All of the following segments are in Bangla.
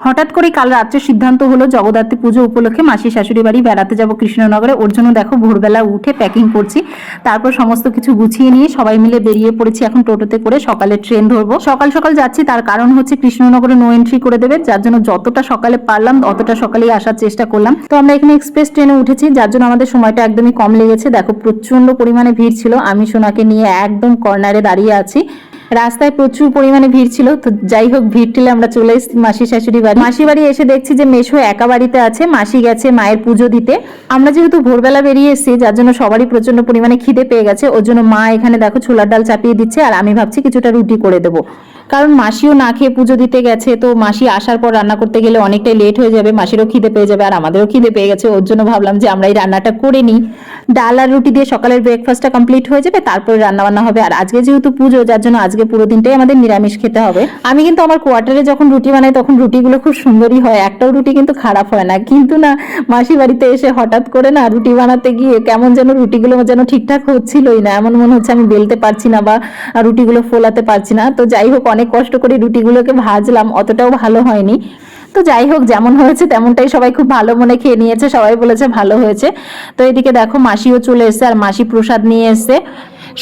হঠাৎ করে কাল রাত্রে সিদ্ধান্ত হলো জগদ্ধাত্রী পুজো উপলক্ষে মাসি শাশুড়ি বাড়ি বেড়াতে যাব কৃষ্ণনগরে। ওর জন্য দেখো ভোরবেলা উঠে প্যাকিং করছি, তারপর সমস্ত কিছু গুছিয়ে নিয়ে সবাই মিলে বেরিয়ে পড়েছি এখন টোটোতে করে। সকালে ট্রেন ধরবো, সকাল সকাল যাচ্ছি, তার কারণ হচ্ছে কৃষ্ণনগরে নো এন্ট্রি করে দেবে, যার জন্য যতটা সকালে পারলাম অতটা সকালেই আসার চেষ্টা করলাম। তো আমরা এখানে এক্সপ্রেস ট্রেনে উঠেছি, যার জন্য আমাদের সময়টা একদমই কম লেগেছে। দেখো প্রচন্ড পরিমাণে ভিড় ছিল, আমি সোনাকে নিয়ে একদম কর্নারে দাঁড়িয়ে আছি। রাস্তায় প্রচুর পরিমাণে ভিড় ছিল। তো যাই হোক, ভিড় ঠেলে আমরা চলে এসেছি মাসি শাশুড়ি বাড়ি। মাসি বাড়ি এসে দেখছি যে মেশো একা বাড়িতে আছে, মাসি গেছে মায়ের পুজো দিতে। আমরা যেহেতু ভোরবেলা বেরিয়ে এসেছি, যার জন্য সবারই প্রচন্ড পরিমাণে খিদে পেয়ে গেছে। ওর জন্য মা এখানে দেখো ছোলার ডাল চাপিয়ে দিচ্ছে, আর আমি ভাবছি কিছুটা রুটি করে দেবো, কারণ মাসিও না খেয়ে পুজো দিতে গেছে। তো মাসি আসার পর রান্না করতে গেলে অনেকটাই লেট হয়ে যাবে, মাসিরও খিদে পেয়ে যাবে আর আমাদেরও খিদে পেয়ে গেছে। ওর জন্য ভাবলাম যে আমরা এই রান্নাটা করে নিই, ডাল আর রুটি দিয়ে সকালের ব্রেকফাস্টটা কমপ্লিট হয়ে যাবে, তারপরে রান্না বান্না হবে। আর আজকে যেহেতু পুজো, যার জন্য আজকে পুরো দিনটাই আমাদের নিরামিষ খেতে হবে। আমি কিন্তু আমার কোয়ার্টারে যখন রুটি বানাই তখন রুটিগুলো খুব সুন্দরই হয়, একটাও রুটি কিন্তু খারাপ হয় না। কিন্তু না, মাসি বাড়িতে এসে হঠাৎ করে না রুটি বানাতে গিয়ে কেমন যেন রুটিগুলো যেন ঠিকঠাক হচ্ছিলই না, এমন মনে হচ্ছে আমি বেলতে পারছি না বা রুটিগুলো ফোলাতে পারছি না। তো যাই হোক, অনেক কষ্ট করে রুটিগুলোকে ভাজলাম, অতটাও ভালো হয়নি। তো যাই হোক, যেমন হয়েছে তেমনটাই সবাই খুব ভালো মনে খেয়ে নিয়েছে, সবাই বলেছে ভালো হয়েছে। তো এদিকে দেখো মাসিও চলে এসেছে, আর মাসি প্রসাদ নিয়ে এসছে।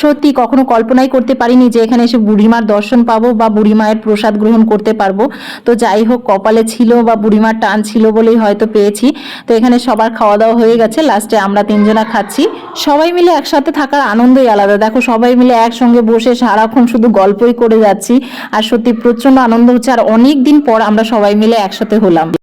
সত্যি কখনো কল্পনাই করতে পারিনি যে এখানে এসে বুড়িমার দর্শন পাবো বা বুড়িমায়ের প্রসাদ গ্রহণ করতে পারবো। তো যাই হোক, কপালে ছিল বা বুড়িমার টান ছিল বলেই হয়তো পেয়েছি। তো এখানে সবার খাওয়া দাওয়া হয়ে গেছে, লাস্টে আমরা তিনজনা খাচ্ছি। সবাই মিলে একসাথে থাকার আনন্দই আলাদা। দেখো সবাই মিলে একসঙ্গে বসে সারাক্ষণ শুধু গল্পই করে যাচ্ছি, আর সত্যি প্রচন্ড আনন্দ হচ্ছে। আর অনেক দিন পর আমরা সবাই মিলে একসাথে হলাম।